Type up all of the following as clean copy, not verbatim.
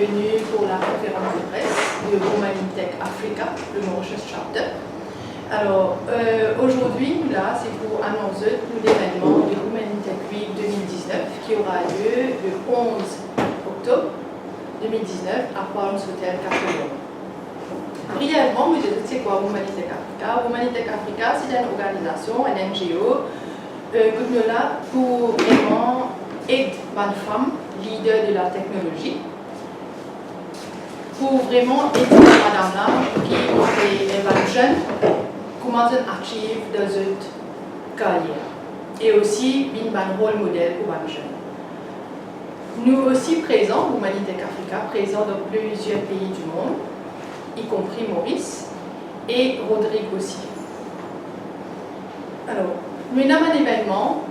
bienvenue pour la conférence de presse de Womanitech Africa, le Mauritius Chapter. Alors, aujourd'hui, là, c'est pour annoncer l'événement du Womanitech Week 2019 qui aura lieu le 11 octobre 2019 à Palms Hotel Capricorn. Brièvement, vous dites, c'est quoi Womanitech Africa? Womanitech Africa, c'est une organisation, un NGO, que nous là pour vraiment aider les femmes leaders de la technologie, pour vraiment aider madame là qui est jeune, comment elle achieve dans cette carrière, et aussi un rôle modèle pour les jeunes. Nous aussi présents, Womanitech Africa, présents dans plusieurs pays du monde, y compris Maurice et Rodrigue aussi. Alors, nous avons un événement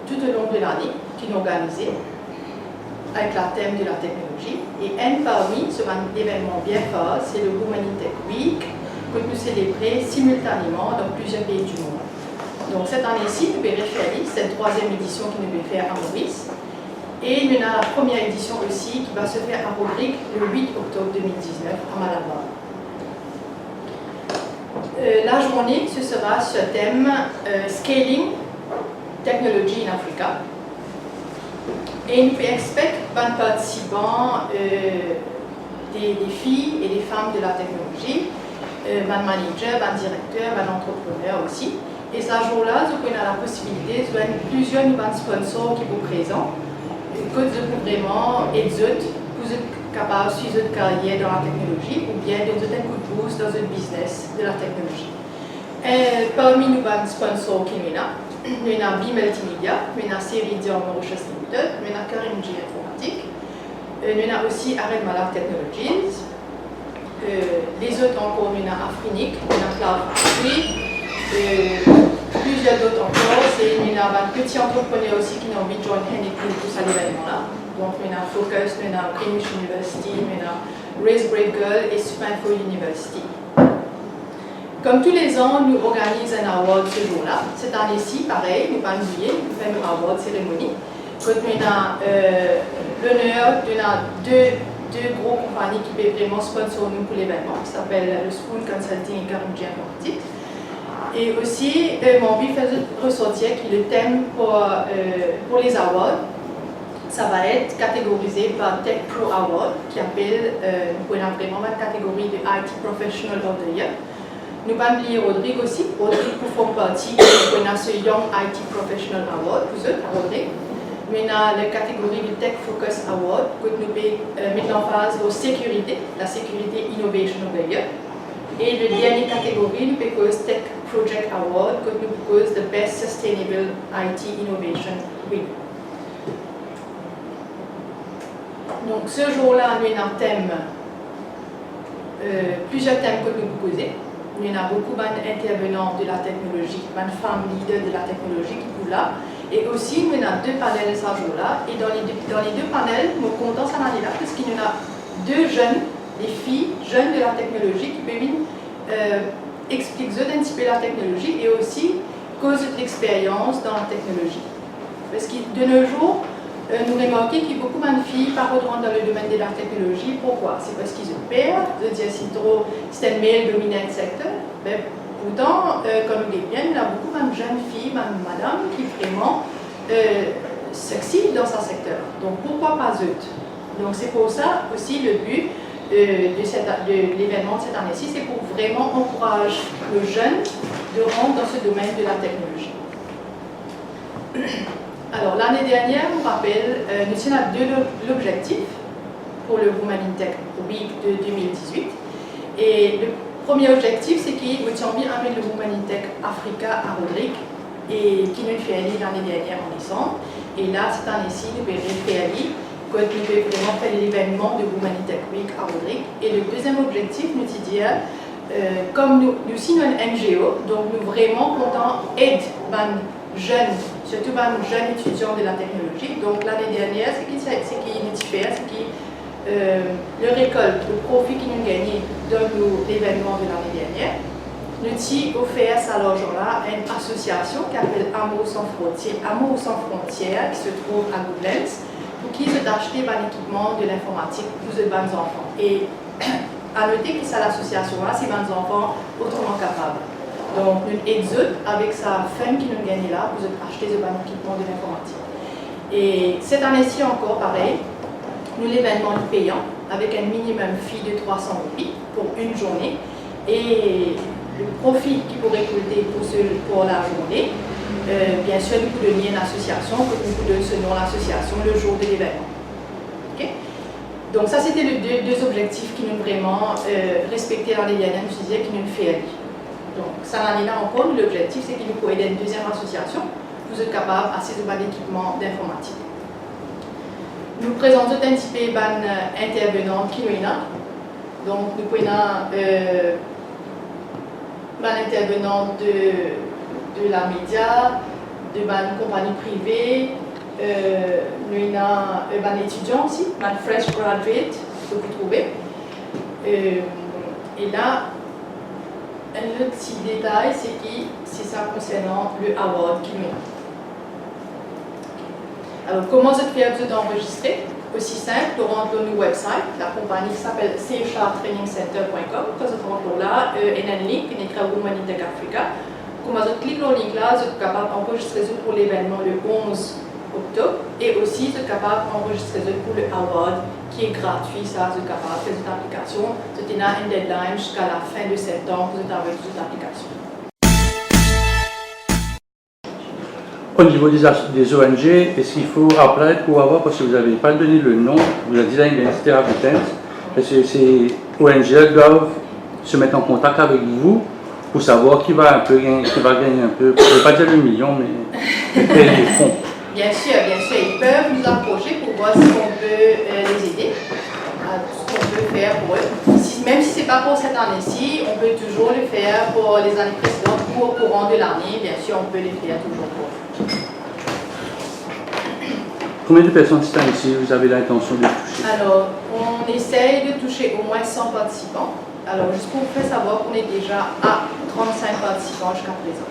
tout au long de l'année qui est organisé avec le thème de la technologie. Et un parmi ce événement bien fort, c'est le Womanitech Week que nous célébrons simultanément dans plusieurs pays du monde. Donc cette année-ci, nous verrons faire, c'est la 3e édition que nous allons faire à Maurice. Et nous avons la première édition aussi qui va se faire à Rodrigue le 8 octobre 2019 à Malabar. La journée, ce sera ce thème Scaling Technology in Africa. Et nous expectons des participants, des filles et des femmes de la technologie, des managers, des directeurs, des entrepreneurs aussi. Et ce jour-là, nous avons la possibilité de voir plusieurs sponsors qui sont présents, que vous vraiment aider pour être capable de suivre votre carrière dans la technologie ou bien de donner un coup de boost dans le business de la technologie. Parmi nous, les sponsors qui nous avons, nous avons B Multimedia, nous avons Ceridian Mauritius Limited, nous avons Karimji Informatique, nous avons aussi Arrêt Malak Technologies, les autres encore, nous avons Afrinic, nous avons Cloud Factory, plusieurs d'autres encore, nous avons un petit entrepreneur aussi qui ont envie de joindre pour cet événement-là. Donc nous avons Focus, nous avons Greenwich University, nous avons Race Great Girl et Spinfo University. Comme tous les ans, nous organisons un award ce jour-là. Cette année-ci, pareil, nous pas oublier, nous faisons une award cérémonie. Nous avons l'honneur de deux gros compagnies qui peuvent vraiment sponsor nous pour l'événement, qui s'appellent le Spoon Consulting et Karimji Informatique. Et aussi, mon but fait ressortir qui le thème pour les awards, ça va être catégorisé par Tech Pro Award, qui appelle, nous avons vraiment une catégorie de IT Professional of the Year. Nous allons oublier Rodrigue aussi. Rodrigue pour faire partie de ce Young IT Professional Award, pour eux, à Rodrigue. Nous avons la catégorie du Tech Focus Award, que nous mettons en phase aux sécurité, la sécurité Innovation of the Year. Et la dernière catégorie, nous avons Tech Project Award, que nous propose the Best Sustainable IT Innovation Week. Donc ce jour-là, nous avons un thème, plusieurs thèmes que nous proposons. Il y en a beaucoup d'intervenants de la technologie, de femmes leaders de la technologie qui sont là. Et aussi, il y a 2 panels ce jour-là. Et dans les deux panels, je suis content cette année-là parce qu'il y en a 2 jeunes, des filles jeunes de la technologie qui peuvent expliquer un petit peu la technologie et aussi cause de l'expérience dans la technologie. Parce que de nos jours, nous remarquons qu'il y a beaucoup de filles qui rentrent dans le domaine de la technologie. Pourquoi? C'est parce qu'ils ont peur de dire c'est un male dominant secteur. Mais pourtant, comme il est bien, il y a beaucoup de jeunes filles, même madame, qui vraiment succèdent dans ce secteur. Donc pourquoi pas eux? Donc c'est pour ça aussi le but de l'événement de cette année-ci, c'est pour vraiment encourager le jeune de rentrer dans ce domaine de la technologie. Alors, l'année dernière, on rappelle, nous avons 2 objectifs pour le Womanitech Week de 2018. Et le premier objectif, c'est qu'il nous avons bien amené le Womanitech Africa à Rodrigue, et qui nous fait aller l'année dernière en décembre. Et là, cette année-ci, nous verrons faire aller, quand nous devons vraiment faire l'événement de Womanitech Week à Rodrigue. Et le deuxième objectif, nous dire, comme nous signons un NGO, donc nous vraiment comptons aider jeunes, surtout les jeunes étudiants de la technologie. Donc l'année dernière, ce qui nous fait, c'est qu'ils le récolte, le profit qu'ils nous gagné dans l'événement de l'année dernière. Nous avons offert ça l'argent-là à une association qui s'appelle Amour sans frontières, qui se trouve à Goodlands, pour qui vous achetez un équipement de l'informatique pour les enfants. Et à noter que c'est l'association-là, c'est les enfants autrement capables. Donc, nous aidons avec sa femme qui nous gagne là pour acheter ce équipement de l'informatique. Et cette année-ci encore, pareil, nous l'événement payant avec un minimum fee de 300 roupies pour une journée. Et le profit qu'il pourrait récolter pour la journée, bien sûr, nous pouvons donner une association, que nous pouvons donner ce nom l'association le jour de l'événement. Okay? Donc ça, c'était les deux objectifs qui nous vraiment respectés dans les liens, je disais, qui nous fait aller. Donc ça, l'année-là encore, l'objectif, c'est qu'il nous faut aider une deuxième association pour être capable d'avoir d'équipements d'informatique. Nous présentons un petit peu intervenants qui nous ont. Donc nous prenons intervenants de la média, de une compagnie privée, nous avons un étudiant aussi, un fresh graduate, que vous trouvez. Et là, un autre petit détail, c'est ça concernant le award qui nous a. Alors, comment vous faites enregistrer? Aussi simple, vous rentrez dans notre website, la compagnie qui s'appelle chartrainingcenter.com. Quand vous rentrez là, il y a un link qui est écrit Women in Tech Africa. Quand vous cliquez sur le link là, vous êtes capable d'enregistrer pour l'événement le 11 octobre et aussi vous êtes capable d'enregistrer pour le award qui est gratuit. Ça, vous êtes capable de faire cette application. Vous avez un deadline jusqu'à la fin de septembre, vous êtes avec cette application. Au niveau des ONG, est-ce qu'il faut appeler pour avoir, parce que vous n'avez pas donné le nom, vous avez dit l'identité peut-être, est-ce que ces ONG doivent se mettre en contact avec vous pour savoir qui va gagner un peu, je ne vais pas dire le million, mais payer les fonds? Bien sûr, ils peuvent nous approcher pour voir si on peut les aider, ce qu'on peut faire pour eux. Même si ce n'est pas pour cette année-ci, on peut toujours le faire pour les années précédentes ou au courant de l'année, bien sûr, on peut les faire toujours pour eux. Combien de personnes cette année-ci vous avez l'intention de toucher? Alors, on essaye de toucher au moins 100 participants. Alors, juste pour vous faire savoir qu'on est déjà à 35 participants jusqu'à présent.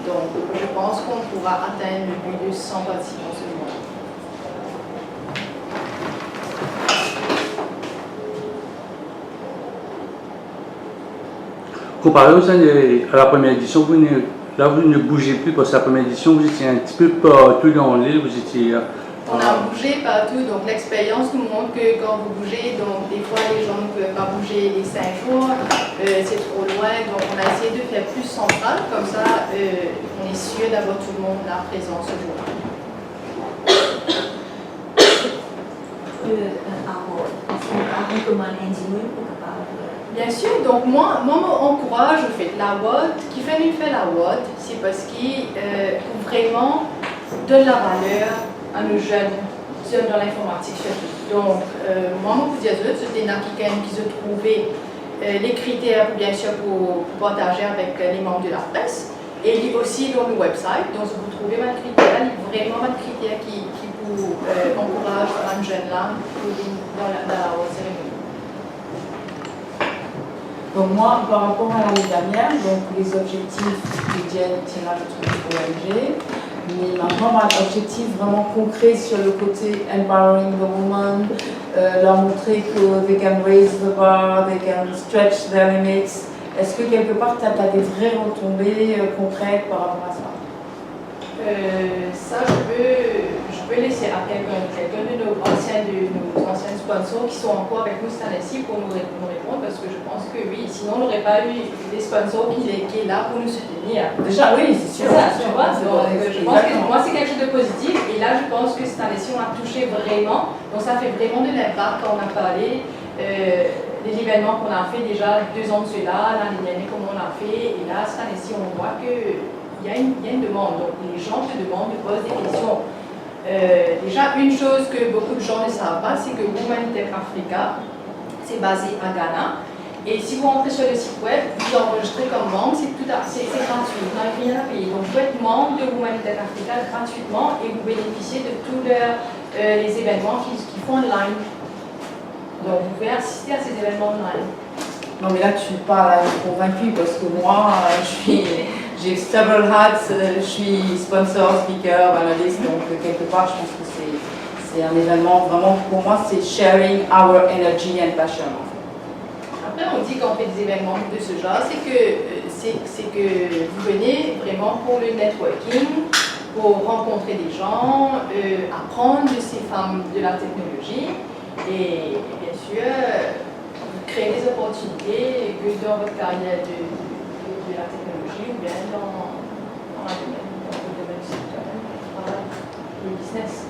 Donc, je pense qu'on pourra atteindre le but de 100 participants ce mois. Comparé aux années, à la première édition, vous ne bougez plus, parce que la première édition, vous étiez un petit peu partout dans l'île, vous étiez... On a bougé partout, donc l'expérience nous montre que quand vous bougez, donc des fois les gens ne peuvent pas bouger les 5 jours, c'est trop loin, donc on a essayé de faire plus central, comme ça on est sûr d'avoir tout le monde là présent ce jour-là. Bien sûr, donc moi m'encourage au fait la WOD, qui fait la WOD, c'est parce qu'il vraiment donne la valeur à nos jeunes dans l'informatique surtout. Donc, moi, mon petit azote, c'était quelqu'un qui se trouvait les critères, bien sûr, pour partager avec les membres de la presse. Et il est aussi dans le website, donc vous trouvez un critère, vraiment un critère qui vous encourage un jeune là dans la cérémonie. Donc moi, par rapport à l'année dernière, donc les objectifs quotidiens, tirage de ONG, mais maintenant, un objectif vraiment concret sur le côté empowering the woman, leur montrer que they can raise the bar, they can stretch their limits. Est-ce que quelque part, tu as des vraies retombées concrètes par rapport à ça? Ça, je peux laisser à quelqu'un de nos anciens sponsors qui sont encore avec nous cette année-ci pour nous répondre, parce que je pense que oui, sinon on n'aurait pas eu des sponsors qui est là pour nous soutenir. Déjà, oui, c'est sûr. Ça, tu vois, donc, je pense que moi c'est quelque chose de positif, et là je pense que cette année-ci on a touché vraiment, donc ça fait vraiment de l'impact quand on a parlé des événements qu'on a fait déjà 2 ans de cela, l'année dernière comment on a fait, et là cette année-ci on voit que il y a une demande, donc les gens te demandent, te posent des questions. Déjà, une chose que beaucoup de gens ne savent pas, c'est que Women in Tech Africa, c'est basé à Ghana. Et si vous rentrez sur le site web, vous enregistrez comme membre, c'est gratuit, vous n'avez rien à payer. Donc vous êtes membre de Women in Tech Africa gratuitement et vous bénéficiez de tous les événements qu'ils font online. Donc vous pouvez assister à ces événements online. Non mais là tu parles à une convaincue, parce que moi, j'ai several hats, je suis sponsor, speaker, analyste, donc quelque part je pense que c'est un événement vraiment, pour moi, c'est sharing our energy and passion. Après, on dit qu'on fait des événements de ce genre, c'est que vous venez vraiment pour le networking, pour rencontrer des gens, apprendre de ces femmes de la technologie et bien sûr créer des opportunités que dans votre carrière de la technologie ou bien dans le domaine du secteur du travail, le business.